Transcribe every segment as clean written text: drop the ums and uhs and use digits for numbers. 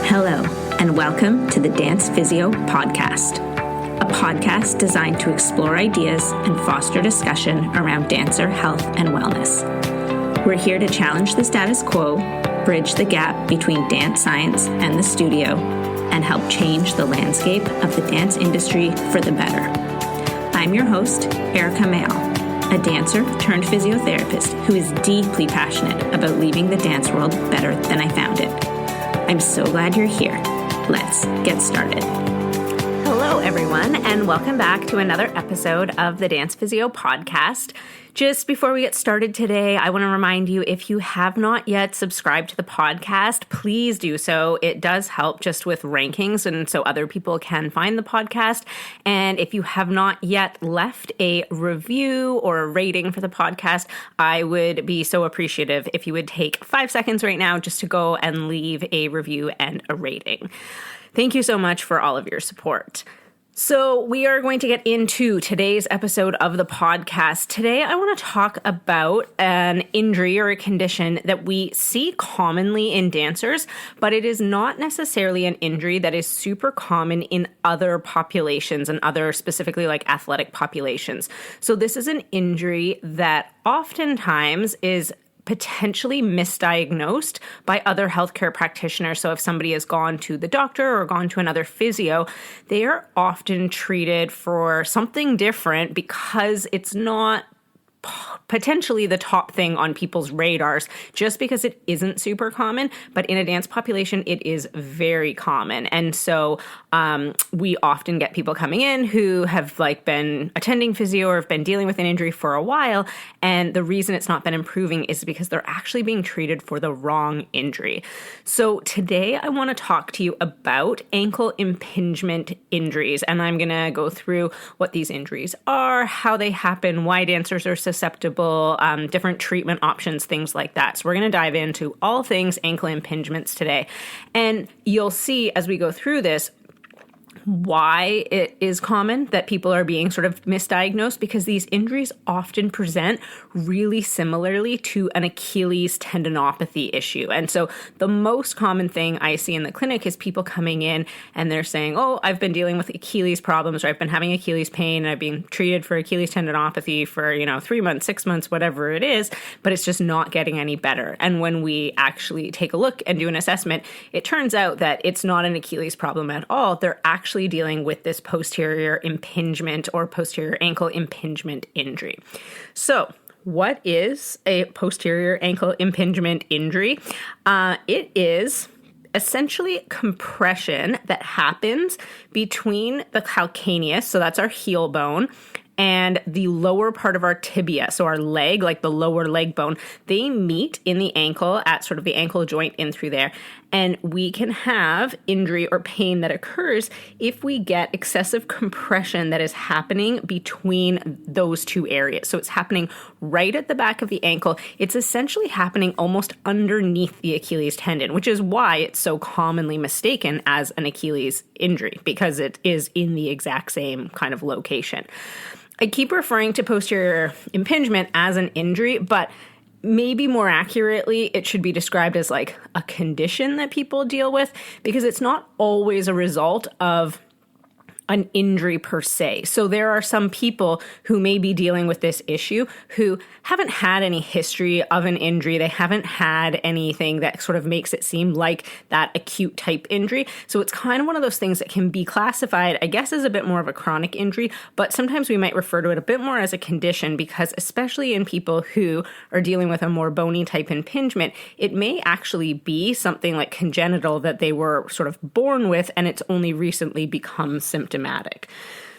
Hello, and welcome to the Dance Physio Podcast, a podcast designed to explore ideas and foster discussion around dancer health and wellness. We're here to challenge the status quo, bridge the gap between dance science and the studio, and help change the landscape of the dance industry for the better. I'm your host, Erika Mayall, a dancer turned physiotherapist who is deeply passionate about leaving the dance world better than I found it. I'm so glad you're here. Let's get started. Hello, everyone, and welcome back to another episode of the Dance Physio Podcast. Just before we get started today, I want to remind you, if you have not yet subscribed to the podcast, please do so. It does help just with rankings, and so other people can find the podcast. And if you have not yet left a review or a rating for the podcast, I would be so appreciative if you would take 5 seconds right now just to go and leave a review and a rating. Thank you so much for all of your support. So we are going to get into today's episode of the podcast. Today, I want to talk about an injury or a condition that we see commonly in dancers, but it is not necessarily an injury that is super common in other populations and other specifically like athletic populations. So this is an injury that oftentimes is potentially misdiagnosed by other healthcare practitioners. So if somebody has gone to the doctor or gone to another physio, they are often treated for something different because it's not potentially the top thing on people's radars just because it isn't super common, but in a dance population, it is very common. And so we often get people coming in who have been attending physio or have been dealing with an injury for a while. And the reason it's not been improving is because they're actually being treated for the wrong injury. So today I want to talk to you about ankle impingement injuries. And I'm going to go through what these injuries are, how they happen, why dancers are susceptible, different treatment options, things like that. So we're going to dive into all things ankle impingements today. And you'll see as we go through this why it is common that people are being sort of misdiagnosed, because these injuries often present really similarly to an Achilles tendinopathy issue. And so the most common thing I see in the clinic is people coming in and they're saying, oh, I've been dealing with Achilles problems, or I've been having Achilles pain, and I've been treated for Achilles tendinopathy for, 3 months, 6 months, whatever it is, but it's just not getting any better. And when we actually take a look and do an assessment, it turns out that it's not an Achilles problem at all. They're actually dealing with this posterior impingement or posterior ankle impingement injury. So what is a posterior ankle impingement injury? It is essentially compression that happens between the calcaneus, so that's our heel bone, and the lower part of our tibia, so our leg, like the lower leg bone. They meet in the ankle at sort of the ankle joint in through there. And we can have injury or pain that occurs if we get excessive compression that is happening between those two areas. So it's happening right at the back of the ankle. It's essentially happening almost underneath the Achilles tendon, which is why it's so commonly mistaken as an Achilles injury, because it is in the exact same kind of location. I keep referring to posterior impingement as an injury, but maybe more accurately, it should be described as like a condition that people deal with, because it's not always a result of an injury per se. So there are some people who may be dealing with this issue who haven't had any history of an injury. They haven't had anything that sort of makes it seem like that acute type injury. So it's kind of one of those things that can be classified, I guess, as a bit more of a chronic injury, but sometimes we might refer to it a bit more as a condition, because especially in people who are dealing with a more bony type impingement, it may actually be something like congenital that they were sort of born with, and it's only recently become symptomatic.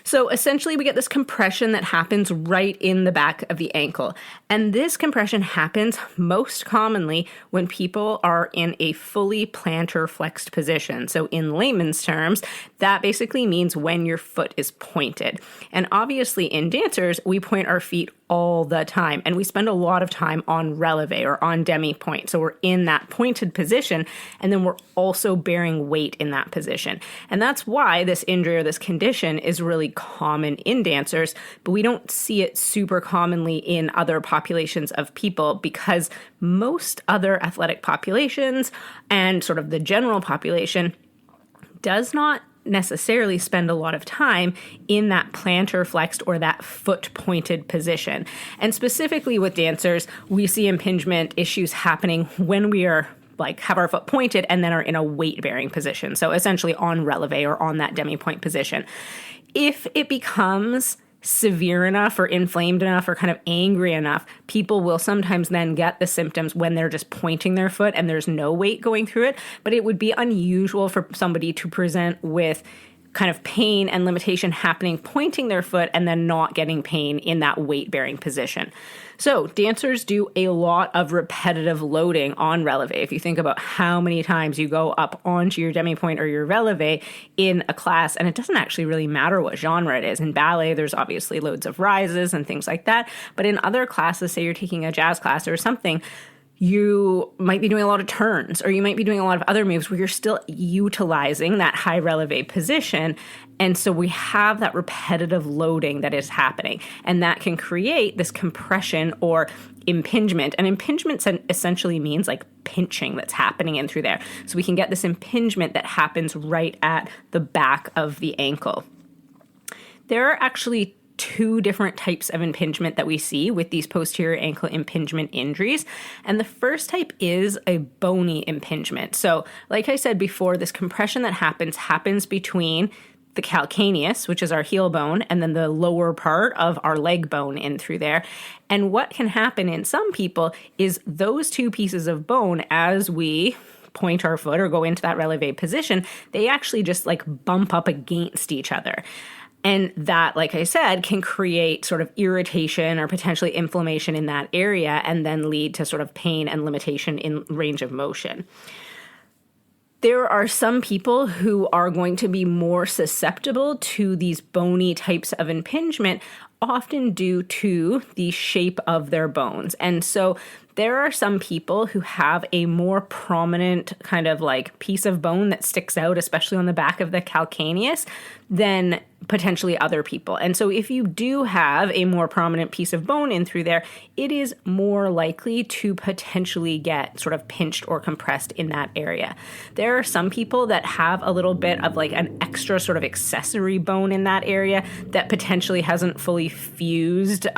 So essentially we get this compression that happens right in the back of the ankle. And this compression happens most commonly when people are in a fully plantar flexed position. So in layman's terms, that basically means when your foot is pointed. And obviously in dancers, we point our feet all the time. And we spend a lot of time on releve or on demi-point. So we're in that pointed position, and then we're also bearing weight in that position. And that's why this injury or this condition is really common in dancers, but we don't see it super commonly in other populations of people because most other athletic populations and sort of the general population does not necessarily spend a lot of time in that plantar flexed or that foot pointed position. And specifically with dancers, we see impingement issues happening when we are have our foot pointed and then are in a weight bearing position. So essentially on releve or on that demi-point position. If it becomes severe enough or inflamed enough or kind of angry enough, people will sometimes then get the symptoms when they're just pointing their foot and there's no weight going through it. But it would be unusual for somebody to present with kind of pain and limitation happening pointing their foot and then not getting pain in that weight-bearing position. So dancers do a lot of repetitive loading on releve. If you think about how many times you go up onto your demi-point or your releve in a class, and it doesn't actually really matter what genre it is. In ballet, there's obviously loads of rises and things like that. But in other classes, say you're taking a jazz class or something, you might be doing a lot of turns, or you might be doing a lot of other moves where you're still utilizing that high releve position. And so we have that repetitive loading that is happening, and that can create this compression or impingement. And impingement essentially means like pinching that's happening in through there. So we can get this impingement that happens right at the back of the ankle. There are actually two different types of impingement that we see with these posterior ankle impingement injuries. And the first type is a bony impingement. So like I said before, this compression that happens between the calcaneus, which is our heel bone, and then the lower part of our leg bone in through there. And what can happen in some people is those two pieces of bone, as we point our foot or go into that releve position, they actually just like bump up against each other. And that, like I said, can create sort of irritation or potentially inflammation in that area and then lead to sort of pain and limitation in range of motion. There are some people who are going to be more susceptible to these bony types of impingement, often due to the shape of their bones. And so there are some people who have a more prominent kind of like piece of bone that sticks out, especially on the back of the calcaneus, than potentially other people. And so if you do have a more prominent piece of bone in through there, it is more likely to potentially get sort of pinched or compressed in that area. There are some people that have a little bit of like an extra sort of accessory bone in that area that potentially hasn't fully fused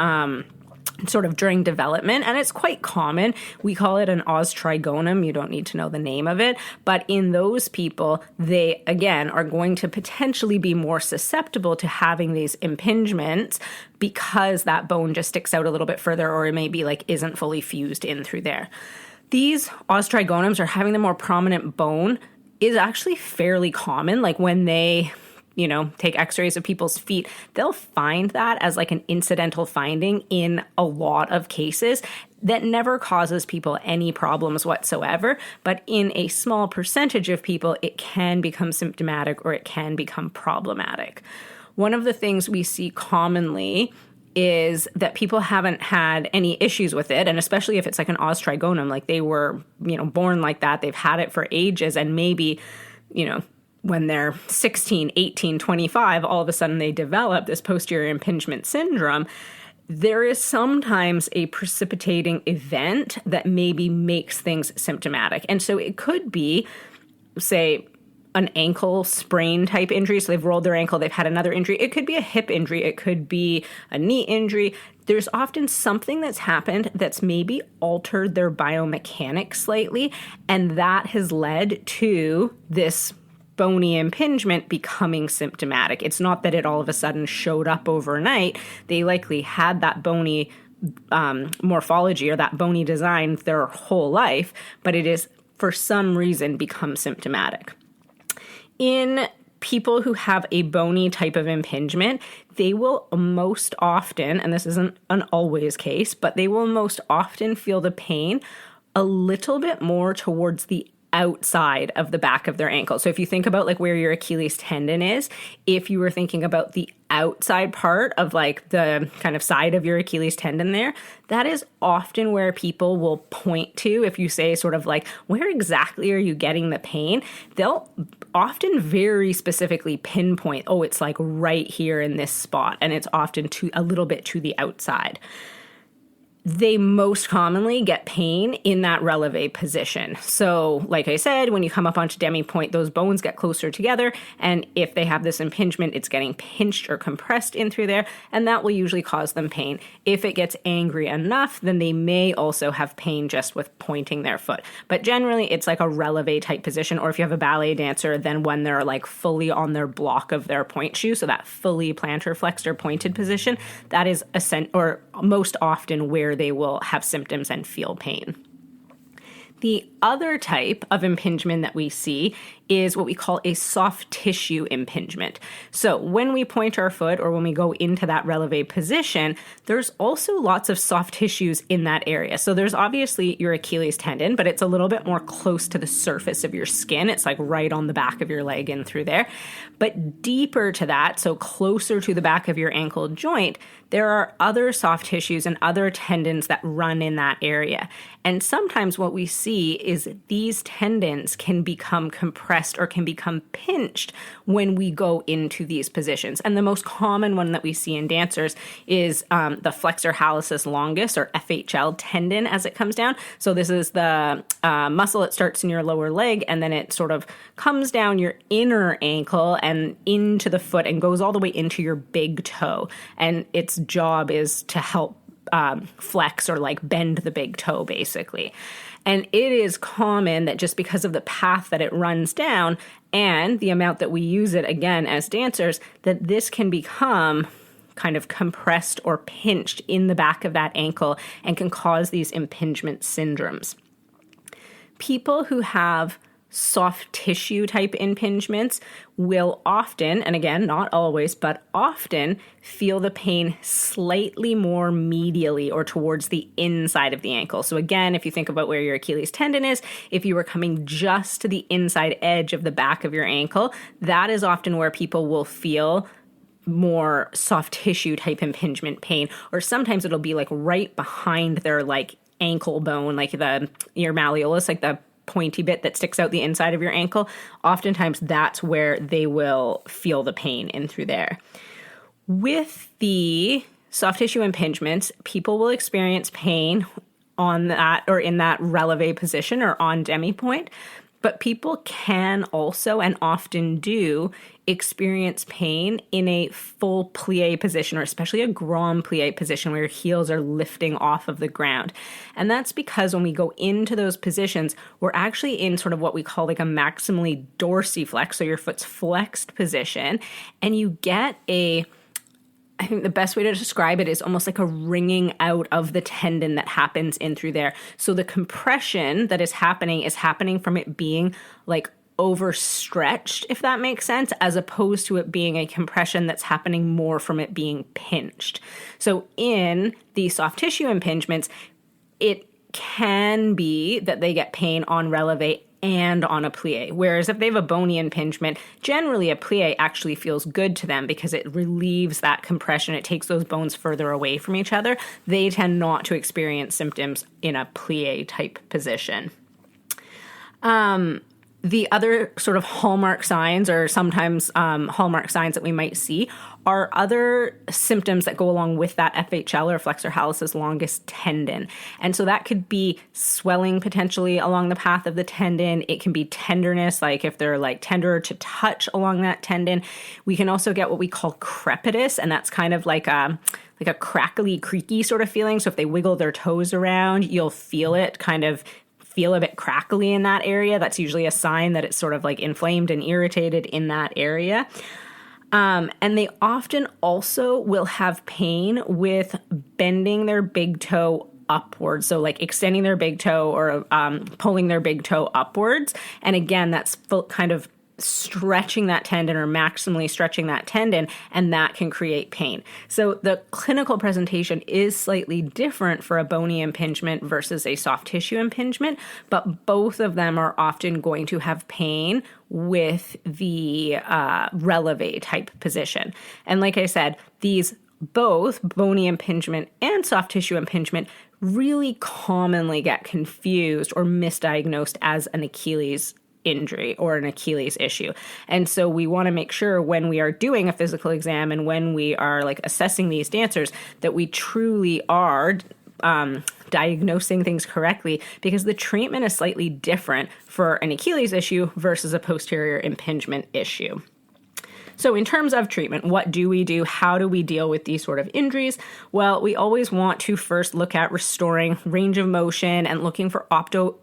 sort of during development, and it's quite common. We call it an os trigonum. You don't need to know the name of it, but in those people, they again are going to potentially be more susceptible to having these impingements because that bone just sticks out a little bit further, or it maybe like isn't fully fused in through there. These os trigonums, or having the more prominent bone, is actually fairly common. Like when they take x-rays of people's feet, they'll find that as like an incidental finding in a lot of cases that never causes people any problems whatsoever. But in a small percentage of people, it can become symptomatic or it can become problematic. One of the things we see commonly is that people haven't had any issues with it, and especially if it's like an os trigonum, like they were, born like that, they've had it for ages, and maybe, when they're 16, 18, 25, all of a sudden they develop this posterior impingement syndrome. There is sometimes a precipitating event that maybe makes things symptomatic. And so it could be, say, an ankle sprain type injury. So they've rolled their ankle, they've had another injury. It could be a hip injury. It could be a knee injury. There's often something that's happened that's maybe altered their biomechanics slightly, and that has led to this bony impingement becoming symptomatic. It's not that it all of a sudden showed up overnight. They likely had that bony morphology or that bony design their whole life, but it is for some reason become symptomatic. In people who have a bony type of impingement, they will most often, and this isn't an always case, but they will most often feel the pain a little bit more towards the outside of the back of their ankle. So if you think about like where your Achilles tendon is, if you were thinking about the outside part of like the kind of side of your Achilles tendon there, that is often where people will point to. If you say sort of like, where exactly are you getting the pain? They'll often very specifically pinpoint, oh, it's like right here in this spot. And it's often a little bit to the outside. They most commonly get pain in that releve position. So like I said, when you come up onto demi-point, those bones get closer together. And if they have this impingement, it's getting pinched or compressed in through there. And that will usually cause them pain. If it gets angry enough, then they may also have pain just with pointing their foot. But generally, it's like a releve type position. Or if you have a ballet dancer, then when they're like fully on their block of their point shoe, so that fully plantar flexed or pointed position, that is most often where they will have symptoms and feel pain. The other type of impingement that we see is what we call a soft tissue impingement. So when we point our foot or when we go into that releve position, there's also lots of soft tissues in that area. So there's obviously your Achilles tendon, but it's a little bit more close to the surface of your skin. It's like right on the back of your leg and through there. But deeper to that, so closer to the back of your ankle joint, there are other soft tissues and other tendons that run in that area. And sometimes what we see is these tendons can become compressed or can become pinched when we go into these positions. And the most common one that we see in dancers is the flexor hallucis longus, or FHL tendon, as it comes down. So this is the muscle that starts in your lower leg, and then it sort of comes down your inner ankle and into the foot and goes all the way into your big toe. And its job is to help flex or like bend the big toe, basically. And it is common that just because of the path that it runs down and the amount that we use it, again, as dancers, that this can become kind of compressed or pinched in the back of that ankle and can cause these impingement syndromes. People who have soft tissue type impingements will often, and again, not always, but often feel the pain slightly more medially or towards the inside of the ankle. So again, if you think about where your Achilles tendon is, if you were coming just to the inside edge of the back of your ankle, that is often where people will feel more soft tissue type impingement pain, or sometimes it'll be like right behind their like ankle bone, like your malleolus, like the pointy bit that sticks out the inside of your ankle. Oftentimes that's where they will feel the pain in through there. With the soft tissue impingements, people will experience pain on that or in that releve position or on demi-point, but people can also and often do experience pain in a full plie position, or especially a grand plie position where your heels are lifting off of the ground. And that's because when we go into those positions, we're actually in sort of what we call like a maximally dorsiflex, so your foot's flexed position, and you get I think the best way to describe it is almost like a wringing out of the tendon that happens in through there. So the compression that is happening from it being like overstretched, if that makes sense, as opposed to it being a compression that's happening more from it being pinched. So in the soft tissue impingements, it can be that they get pain on releve and on a plie. Whereas if they have a bony impingement, generally a plie actually feels good to them because it relieves that compression. It takes those bones further away from each other. They tend not to experience symptoms in a plie type position. The other sort of hallmark signs, or sometimes hallmark signs that we might see, are other symptoms that go along with that FHL, or flexor hallucis longus tendon. And so that could be swelling potentially along the path of the tendon. It can be tenderness, like if they're like tender to touch along that tendon. We can also get what we call crepitus, and that's kind of like a crackly, creaky sort of feeling. So if they wiggle their toes around, you'll feel it kind of feel a bit crackly in that area. That's usually a sign that it's sort of like inflamed and irritated in that area. And they often also will have pain with bending their big toe upwards. So like extending their big toe or pulling their big toe upwards. And again, that's kind of stretching that tendon or maximally stretching that tendon, and that can create pain. So the clinical presentation is slightly different for a bony impingement versus a soft tissue impingement, but both of them are often going to have pain with the releve type position. And like I said, these both bony impingement and soft tissue impingement really commonly get confused or misdiagnosed as an Achilles injury or an Achilles issue. And so we want to make sure when we are doing a physical exam and when we are like assessing these dancers that we truly are diagnosing things correctly, because the treatment is slightly different for an Achilles issue versus a posterior impingement issue. So in terms of treatment, what do we do? How do we deal with these sort of injuries? Well, we always want to first look at restoring range of motion and looking for optimal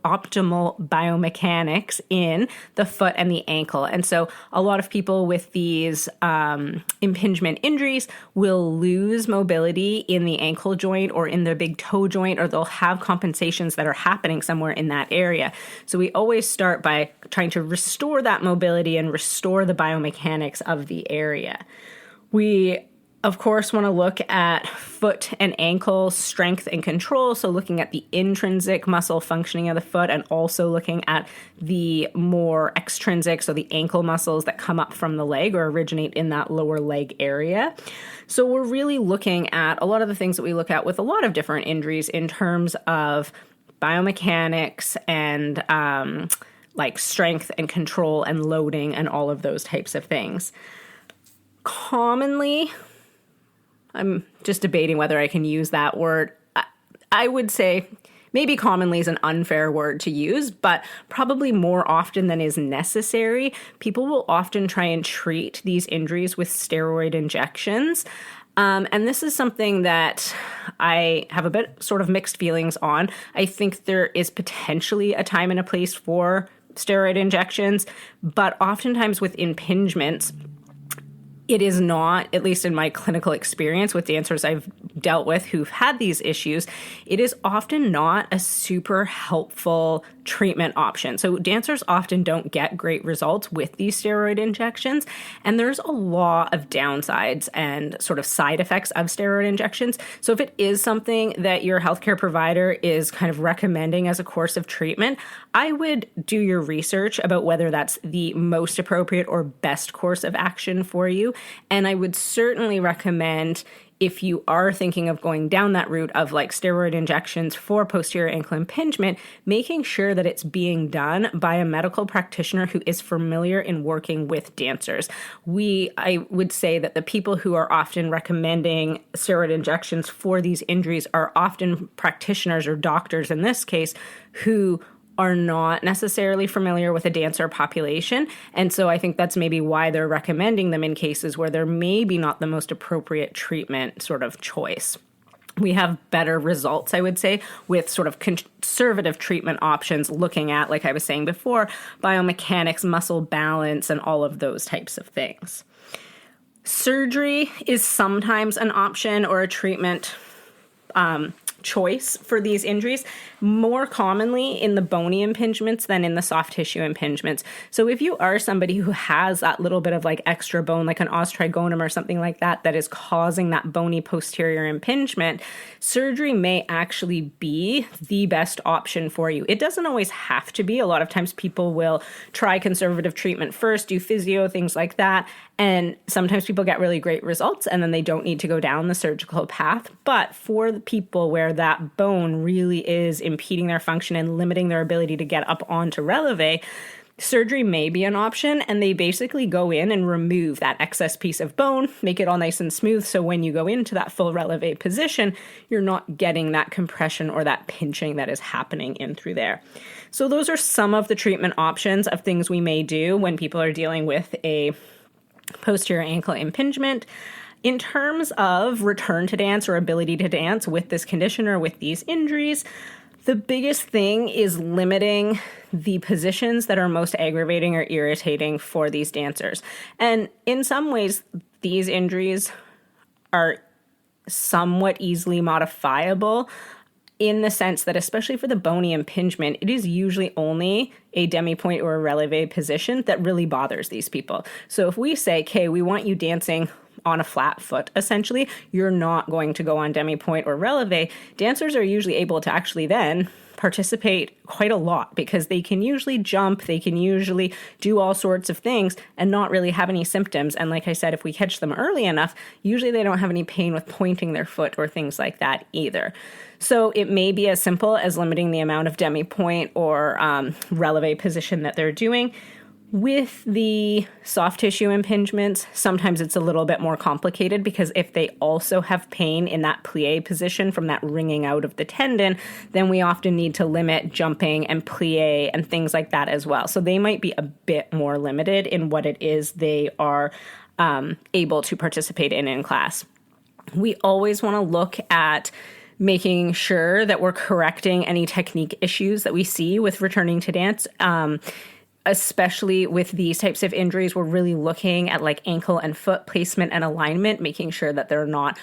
biomechanics in the foot and the ankle. And so a lot of people with these impingement injuries will lose mobility in the ankle joint or in their big toe joint, or they'll have compensations that are happening somewhere in that area. So we always start by trying to restore that mobility and restore the biomechanics of the area. We, of course, want to look at foot and ankle strength and control. So looking at the intrinsic muscle functioning of the foot and also looking at the more extrinsic, so the ankle muscles that come up from the leg or originate in that lower leg area. So we're really looking at a lot of the things that we look at with a lot of different injuries in terms of biomechanics and like strength and control and loading and all of those types of things. Commonly, I'm just debating whether I can use that word. I would say maybe commonly is an unfair word to use, but probably more often than is necessary, people will often try and treat these injuries with steroid injections. And this is something that I have a bit sort of mixed feelings on. I think there is potentially a time and a place for steroid injections, but oftentimes with impingements, it is not, at least in my clinical experience with dancers I've dealt with who've had these issues, it is often not a super helpful treatment option. So dancers often don't get great results with these steroid injections, and there's a lot of downsides and sort of side effects of steroid injections. So if it is something that your healthcare provider is kind of recommending as a course of treatment, I would do your research about whether that's the most appropriate or best course of action for you. And I would certainly recommend, if you are thinking of going down that route of like steroid injections for posterior ankle impingement, making sure that it's being done by a medical practitioner who is familiar in working with dancers. I would say that the people who are often recommending steroid injections for these injuries are often practitioners or doctors in this case who are not necessarily familiar with a dancer population. And so I think that's maybe why they're recommending them in cases where they're maybe not the most appropriate treatment sort of choice. We have better results, I would say, with sort of conservative treatment options, looking at, like I was saying before, biomechanics, muscle balance, and all of those types of things. Surgery is sometimes an option or a treatment choice for these injuries, more commonly in the bony impingements than in the soft tissue impingements. So if you are somebody who has that little bit of like extra bone, like an os trigonum or something like that, that is causing that bony posterior impingement, surgery may actually be the best option for you. It doesn't always have to be. A lot of times people will try conservative treatment first, do physio, things like that. And sometimes people get really great results and then they don't need to go down the surgical path. But for the people where that bone really is impeding their function and limiting their ability to get up onto releve, surgery may be an option, and they basically go in and remove that excess piece of bone, make it all nice and smooth, so when you go into that full releve position, you're not getting that compression or that pinching that is happening in through there. So those are some of the treatment options of things we may do when people are dealing with a posterior ankle impingement. In terms of return to dance or ability to dance with this condition or with these injuries, the biggest thing is limiting the positions that are most aggravating or irritating for these dancers. And in some ways, these injuries are somewhat easily modifiable. in the sense that, especially for the bony impingement, it is usually only a demi-point or a releve position that really bothers these people. So if we say, okay, we want you dancing on a flat foot, essentially, you're not going to go on demi-point or releve, dancers are usually able to actually then participate quite a lot because they can usually jump, they can usually do all sorts of things and not really have any symptoms. And like I said, if we catch them early enough, usually they don't have any pain with pointing their foot or things like that either. So it may be as simple as limiting the amount of demi-point or releve position that they're doing. With the soft tissue impingements, sometimes it's a little bit more complicated because if they also have pain in that plie position from that wringing out of the tendon, then we often need to limit jumping and plie and things like that as well. So they might be a bit more limited in what it is they are able to participate in class. We always want to look at making sure that we're correcting any technique issues that we see with returning to dance. Especially with these types of injuries, we're really looking at like ankle and foot placement and alignment, making sure that they're not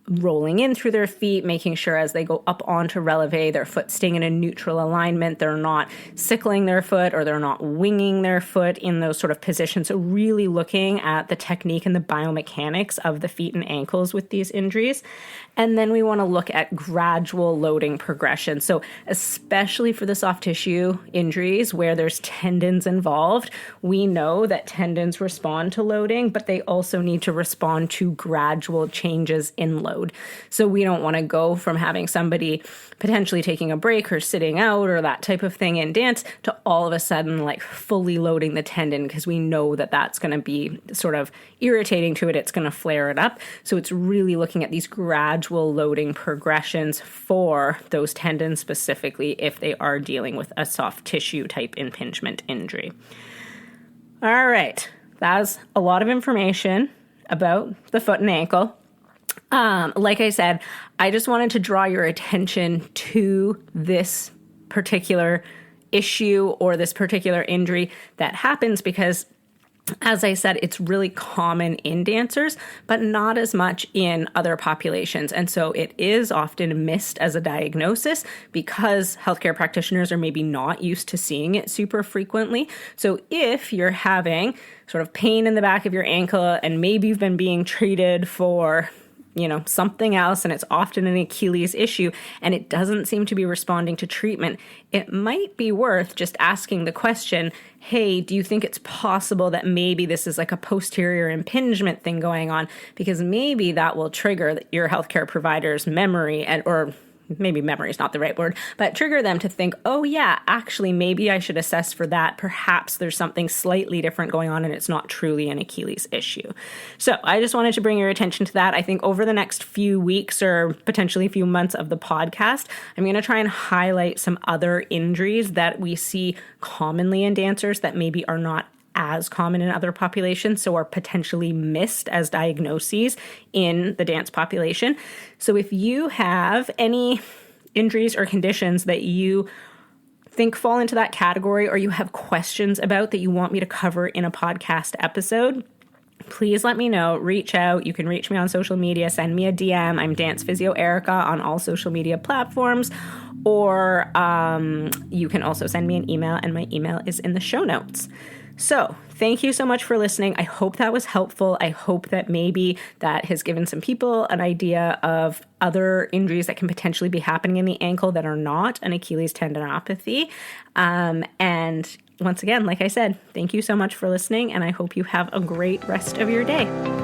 rolling in through their feet, making sure as they go up onto releve, their foot staying in a neutral alignment, they're not sickling their foot or they're not winging their foot in those sort of positions. So really looking at the technique and the biomechanics of the feet and ankles with these injuries. And then we want to look at gradual loading progression. So especially for the soft tissue injuries where there's tendons involved, we know that tendons respond to loading, but they also need to respond to gradual changes in load. So we don't want to go from having somebody potentially taking a break or sitting out or that type of thing in dance to all of a sudden like fully loading the tendon, because we know that that's going to be sort of irritating to it. It's going to flare it up. So it's really looking at these gradual loading progressions for those tendons specifically if they are dealing with a soft tissue type impingement injury. All right. That's a lot of information about the foot and ankle. Like I said, I just wanted to draw your attention to this particular issue or this particular injury that happens because, as I said, it's really common in dancers, but not as much in other populations. And so it is often missed as a diagnosis because healthcare practitioners are maybe not used to seeing it super frequently. So if you're having sort of pain in the back of your ankle and maybe you've been being treated for something else, and it's often an Achilles issue, and it doesn't seem to be responding to treatment, it might be worth just asking the question, hey, do you think it's possible that maybe this is like a posterior impingement thing going on? Because maybe that will trigger your healthcare provider's memory or maybe memory is not the right word, but trigger them to think, oh yeah, actually, maybe I should assess for that. Perhaps there's something slightly different going on and it's not truly an Achilles issue. So I just wanted to bring your attention to that. I think over the next few weeks or potentially a few months of the podcast, I'm going to try and highlight some other injuries that we see commonly in dancers that maybe are not as common in other populations, so are potentially missed as diagnoses in the dance population. So if you have any injuries or conditions that you think fall into that category or you have questions about that you want me to cover in a podcast episode, please let me know. Reach out. You can reach me on social media. Send me a DM. I'm Dance Physio Erika on all social media platforms. Or you can also send me an email, and my email is in the show notes. So thank you so much for listening. I hope that was helpful. I hope that maybe that has given some people an idea of other injuries that can potentially be happening in the ankle that are not an Achilles tendinopathy. And once again, like I said, thank you so much for listening, and I hope you have a great rest of your day.